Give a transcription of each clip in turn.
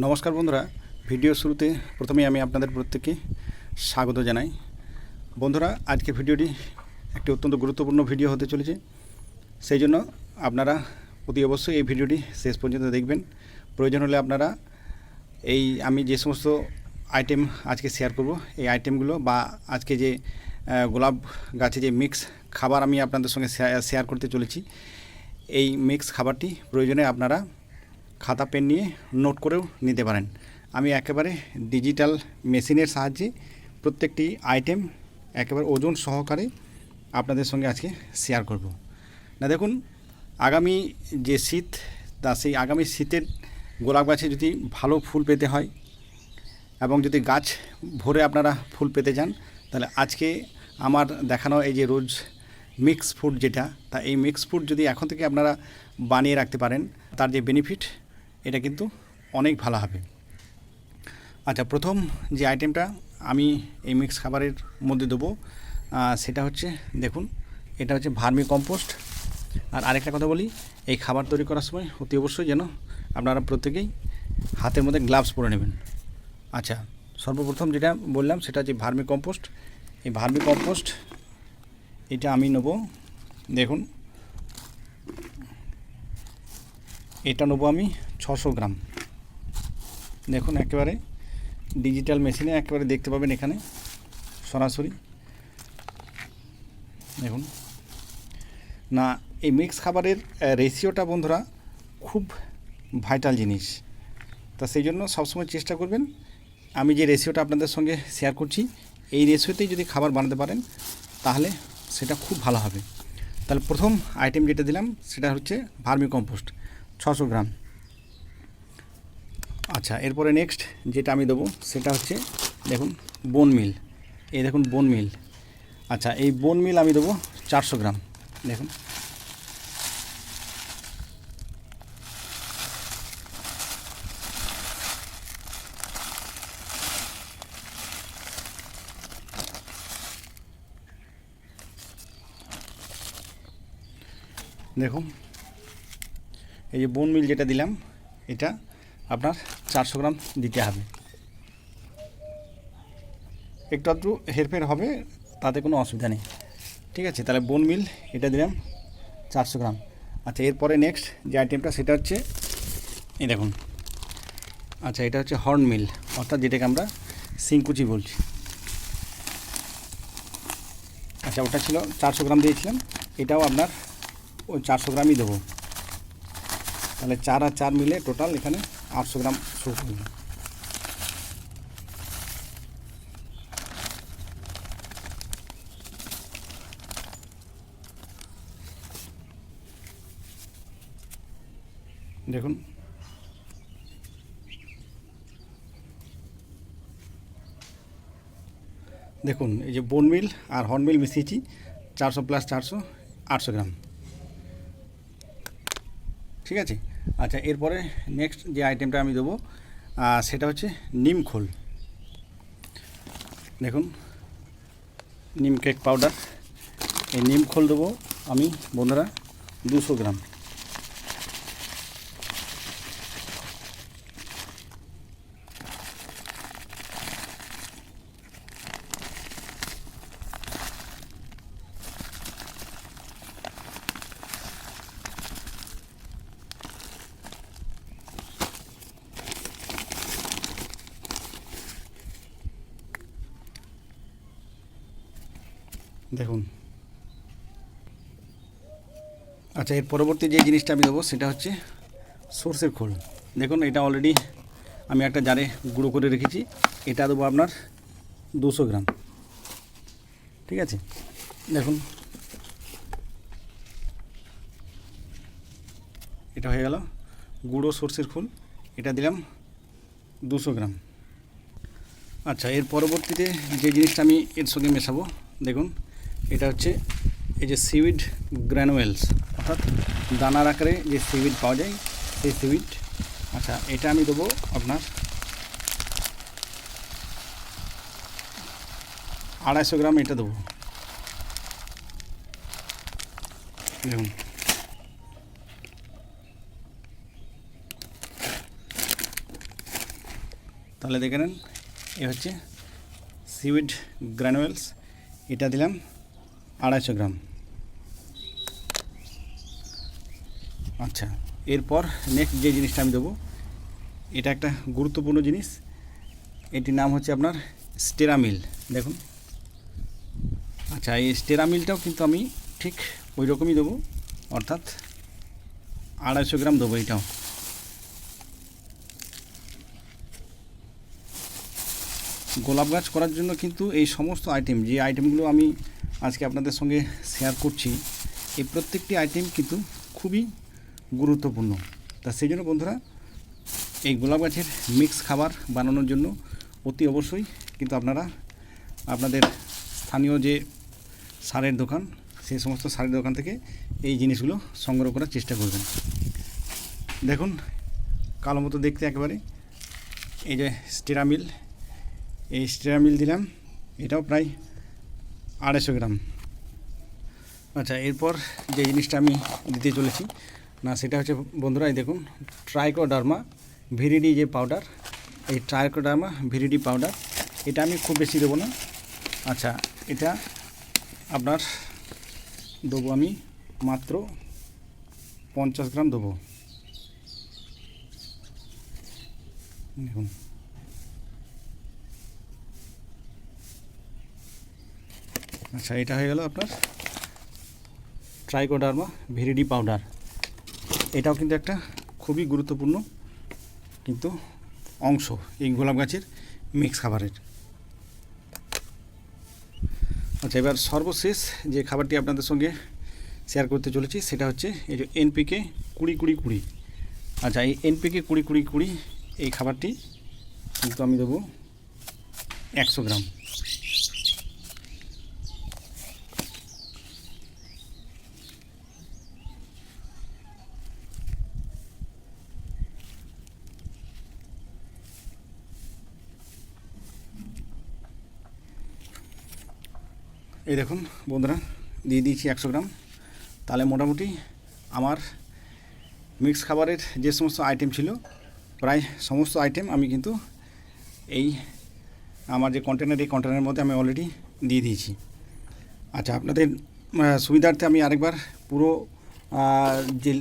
নমস্কার বন্ধুরা, ভিডিও শুরুতে প্রথমেই আমি আপনাদের প্রত্যেককে স্বাগত জানাই। বন্ধুরা, আজকে ভিডিওটি একটি অত্যন্ত গুরুত্বপূর্ণ ভিডিও হতে চলেছে, সেই জন্য আপনারা অতি অবশ্যই এই ভিডিওটি শেষ পর্যন্ত দেখবেন। প্রয়োজন হলে আপনারা আমি যে সমস্ত আইটেম আজকে শেয়ার করব, এই আইটেমগুলো বা আজকে যে গোলাপ গাছে যে মিক্স খাবার আমি আপনাদের সঙ্গে শেয়ার করতে চলেছি, এই মিক্স খাবারটি প্রয়োজনে আপনারা খাতা পেন নিয়ে নোট করেও নিতে পারেন। আমি একেবারে ডিজিটাল মেশিনের সাহায্যে প্রত্যেকটি আইটেম একেবারে ওজন সহকারে আপনাদের সঙ্গে আজকে শেয়ার করব। না দেখুন, আগামী যে শীত, তা সেই আগামী শীতের গোলাপ গাছে যদি ভালো ফুল পেতে হয় এবং যদি গাছ ভরে আপনারা ফুল পেতে চান, তাহলে আজকে আমার দেখানো এই যে রোজ মিক্স ফুড যেটা, তা এই মিক্স ফুড যদি এখন থেকে আপনারা বানিয়ে রাখতে পারেন, তার যে বেনিফিট এটা কিন্তু অনেক ভালো হবে। আচ্ছা, প্রথম যে আইটেমটা আমি এই মিক্স খাবারের মধ্যে দেবো সেটা হচ্ছে, দেখুন, এটা হচ্ছে ভার্মি কম্পোস্ট। আর আরেকটা কথা বলি, এই খাবার তৈরি করার সময় অতি অবশ্যই যেন আপনারা প্রত্যেকেই হাতের মধ্যে গ্লাভস পরে নেবেন। আচ্ছা, সর্বপ্রথম যেটা বললাম সেটা হচ্ছে ভার্মি কম্পোস্ট। এই ভার্মি কম্পোস্ট এটা আমি নেব, দেখুন, এটা নেবো আমি 600 গ্রাম। দেখুন, একেবারে ডিজিটাল মেশিনে একেবারে দেখতে পাবেন এখানে সরাসরি। দেখুন না, এই মিক্স খাবারের রেশিওটা বন্ধুরা খুব ভাইটাল জিনিস, তা সেই জন্য সবসময় চেষ্টা করবেন আমি যে রেশিওটা আপনাদের সঙ্গে শেয়ার করছি, এই রেশিওতেই যদি খাবার বানাতে পারেন তাহলে সেটা খুব ভালো হবে। তাহলে প্রথম আইটেম যেটা দিলাম সেটা হচ্ছে ভার্মি কম্পোস্ট 600 গ্রাম। আচ্ছা, এরপরে নেক্সট যেটা আমি দেবো সেটা হচ্ছে, দেখুন, বোন মিল। এই দেখুন বোন মিল। আচ্ছা, এই বোন মিল আমি দেবো 400 গ্রাম। দেখুন, দেখুন এই যে বোন মিল যেটা দিলাম, এটা আপনার 400 গ্রাম দিতে হবে। একটু আধটু হেরফের হবে, তাতে কোনো অসুবিধা নেই, ঠিক আছে। তাহলে বোন মিল এটা দিলাম 400 গ্রাম। আচ্ছা, এরপরে নেক্সট যে আইটেমটা সেটা হচ্ছে, এই দেখুন, আচ্ছা, এটা হচ্ছে হর্ন মিল, অর্থাৎ যেটাকে আমরা সিংকুচি বলছি। আচ্ছা, ওটা ছিল 400 গ্রাম দিয়েছিলাম, এটাও আপনার ওই 400 গ্রামই দেবো। তাহলে 4 আর 4 মিলে টোটাল এখানে 800 গ্রাম শো করবে। দেখুন, দেখুন এই যে বোন মিল আর হর্ন মিল মিশিয়েছি, 400 প্লাস 400 800 গ্রাম, ঠিক আছে। আচ্ছা, এরপরে নেক্সট যে আইটেমটা আমি দেবো সেটা হচ্ছে নিম খোল। দেখুন, নিম কেক পাউডার, এই নিম খোল দেবো আমি বন্ধুরা 200 গ্রাম। দেখুন, আচ্ছা, এর পরবর্তী যে জিনিসটা আমি দেবো সেটা হচ্ছে সর্ষের খোল। দেখুন, এটা অলরেডি আমি একটা জারে গুঁড়ো করে রেখেছি, এটা দেবো আপনার 200 গ্রাম, ঠিক আছে। দেখুন, এটা হয়ে গেল গুঁড়ো সর্ষের খোল, এটা দিলাম 200 গ্রাম। আচ্ছা, এর পরবর্তীতে যে জিনিসটা আমি এর সঙ্গে মেশাবো, দেখুন, এটা হচ্ছে এই যে সিউইড গ্র্যানুয়েলস, অর্থাৎ দানার আকারে যে সিউইড পাওয়া যায় সেই সিউইড। আচ্ছা, এটা আমি দেবো আপনার 250 গ্রাম, এটা দেবো। দেখুন, তাহলে দেখে নেন, এ হচ্ছে সিউইড গ্র্যানুয়েলস, এটা দিলাম 250 গ্রাম। আচ্ছা, এরপর নেক্সট যে জিনিসটা আমি দেবো, এটা একটা গুরুত্বপূর্ণ জিনিস, এটির নাম হচ্ছে আপনার স্টেরামিল। দেখুন, আচ্ছা এই স্টেরামিলটাও কিন্তু আমি ঠিক ওই রকমই দেবো, অর্থাৎ 250 গ্রাম দেবো এটাও। গোলাপ গাছ করার জন্য কিন্তু এই সমস্ত আইটেম, যে আইটেমগুলো আমি আজকে আপনাদের সঙ্গে শেয়ার করছি, এই প্রত্যেকটি আইটেম কিন্তু খুবই গুরুত্বপূর্ণ। তা সেই জন্য বন্ধুরা, এই গোলাপ গাছের মিক্স খাবার বানানোর জন্য অতি অবশ্যই কিন্তু আপনারা আপনাদের স্থানীয় যে সারের দোকান, সেই সমস্ত সারের দোকান থেকে এই জিনিসগুলো সংগ্রহ করার চেষ্টা করবেন। দেখুন, কালো মতো দেখতে একেবারে, এই যে স্টেরামিল, এই স্টেরামিল দিলাম, এটাও প্রায় 250 গ্রাম। আচ্ছা, এরপর যে জিনিসটা আমি দিতে চলেছি না, সেটা হচ্ছে বন্ধুরা, এই দেখুন ট্রাইকোডার্মা ভিরিডি যে পাউডার, এই ট্রাইকোডার্মা ভিরিডি পাউডার, এটা আমি খুব বেশি দেবো না। আচ্ছা, এটা আপনার দেবো আমি মাত্র 50 গ্রাম দেবো। দেখুন, আচ্ছা এটা হয়ে গেল আপনার ট্রাইকোডার্মা ভিরিডি পাউডার। এটাও কিন্তু একটা খুবই গুরুত্বপূর্ণ কিন্তু অংশ এই গোলাপ গাছের মিক্স খাবারের। আচ্ছা, এবার সর্বশেষ যে খাবারটি আপনাদের সঙ্গে শেয়ার করতে চলেছি, সেটা হচ্ছে এই যে এনপিকে 20-20-20। আচ্ছা, এই এনপিকে 20-20-20 এই খাবারটি কিন্তু আমি দেবো 100 গ্রাম। এই দেখুন বন্ধুরা, দিয়ে দিয়েছি 100 গ্রাম। তাহলে মোটামুটি আমার মিক্স খাবারের যে সমস্ত আইটেম ছিল, প্রায় সমস্ত আইটেম আমি কিন্তু এই আমার যে কন্টেনার, এই কন্টেনারের মধ্যে আমি অলরেডি দিয়ে দিয়েছি। আচ্ছা, আপনাদের সুবিধার্থে আমি আরেকবার পুরো যে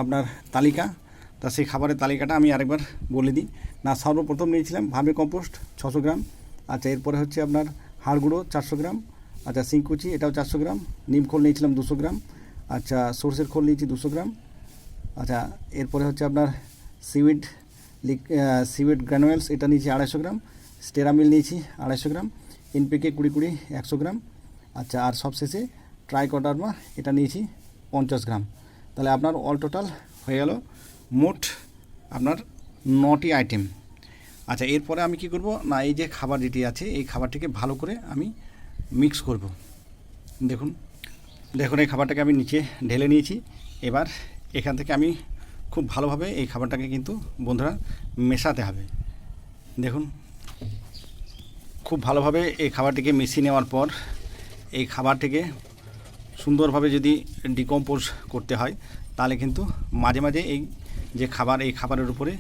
আপনার তালিকা, তা সেই খাবারের তালিকাটা আমি আরেকবার বলে দিই না। সর্বপ্রথম নিয়েছিলাম ভার্মি কম্পোস্ট 600 গ্রাম। আচ্ছা, এরপরে হচ্ছে আপনার হাড় গুঁড়ো 400 গ্রাম। আচ্ছা, সিংকুচি এটাও 400 গ্রাম। নিম খোল নিয়েছিলাম 200 গ্রাম। আচ্ছা, সর্ষের খোল নিয়েছি 200 গ্রাম। আচ্ছা, এরপরে হচ্ছে আপনার সিউইড গ্র্যানুয়েলস, এটা নিয়েছি 250 গ্রাম। স্টেরামিল নিয়েছি 250 গ্রাম। এনপিকে 20-20 100 গ্রাম। আচ্ছা, আর সবশেষে ট্রাইকোডার্মা এটা নিয়েছি 50 গ্রাম। তাহলে আপনার অল টোটাল হয়ে গেল মোট আপনার 9টি আইটেম। আচ্ছা, এরপরে আমি কি করব না, এই যে খাবার যেটি আছে, এই খাবারটিকে ভালো করে আমি মিক্স করব। দেখুন এই খাবারটাকে আমি নিচে ঢেলে নিয়েছি। এবার এখান থেকে আমি খুব ভালোভাবে এই খাবারটাকে কিন্তু বন্ধুরা মেশাতে হবে। দেখুন, খুব ভালোভাবে এই খাবারটিকে মিশিয়ে নেওয়ার পর এই খাবারটিকে সুন্দরভাবে যদি ডিকম্পোজ করতে হয়, তাহলে কিন্তু মাঝে মাঝে এই যে খাবার, এই খাবারের উপরে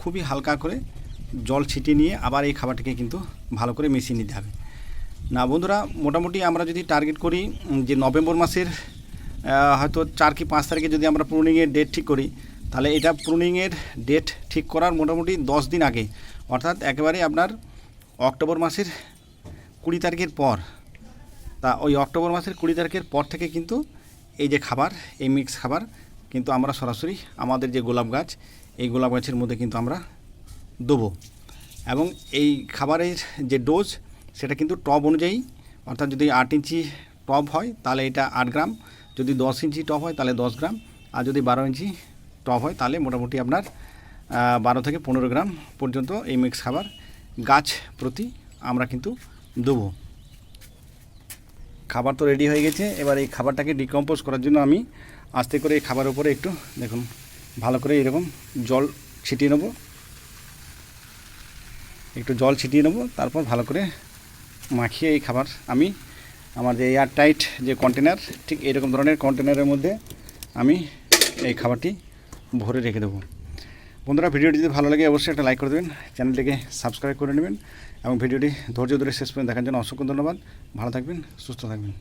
খুবই হালকা করে জল ছিটিয়ে নিয়ে আবার এই খাবারটিকে কিন্তু ভালো করে মিশিয়ে নিতে হবে। না বন্ধুরা, মোটামুটি আমরা যদি টার্গেট করি যে নভেম্বর মাসের হয়তো 4 কি 5 তারিখে যদি আমরা প্রুনিংয়ের ডেট ঠিক করি, তাহলে এটা প্রুনিংয়ের ডেট ঠিক করার মোটামুটি 10 দিন আগে, অর্থাৎ একেবারে আপনার অক্টোবর মাসের 20 তারিখের পর, তা ওই অক্টোবর মাসের 20 তারিখের পর থেকে কিন্তু এই যে খাবার, এই মিক্স খাবার কিন্তু আমরা সরাসরি আমাদের যে গোলাপ গাছ, এই গোলাপ গাছের মধ্যে কিন্তু আমরা দেবো। এবং এই খাবারের যে ডোজ, সেটা কিন্তু টব অনুযায়ী, অর্থাৎ যদি 8 ইঞ্চি টব হয় তাহলে এটা 8 গ্রাম, যদি 10 ইঞ্চি টব হয় তাহলে 10 গ্রাম, আর যদি 12 ইঞ্চি টব হয় তাহলে মোটামুটি আপনার 12 থেকে 15 গ্রাম পর্যন্ত এই মিক্স খাবার গাছ প্রতি আমরা কিন্তু দেবো। খাবার তো রেডি হয়ে গেছে। এবার এই খাবারটাকে ডিকম্পোজ করার জন্য আমি আস্তে করে এই খাবারের উপরে একটু দেখুন ভালো করে এরকম জল ছিটিয়ে নেব, একটু জল ছিটিয়ে নেব, তারপর ভালো করে মাখিয়ে এই খাবার আমি আমার যে এয়ার টাইট যে কন্টেনার, ঠিক এরকম ধরনের কন্টেনারের মধ্যে আমি এই খাবারটি ভরে রেখে দেবো। বন্ধুরা, ভিডিওটি যদি ভালো লাগে অবশ্যই একটা লাইক করে দেবেন, চ্যানেলটিকে সাবস্ক্রাইব করে নেবেন এবং ভিডিওটি ধৈর্য ধরে শেষ পর্যন্ত দেখার জন্য অসংখ্য ধন্যবাদ। ভালো থাকবেন, সুস্থ থাকবেন।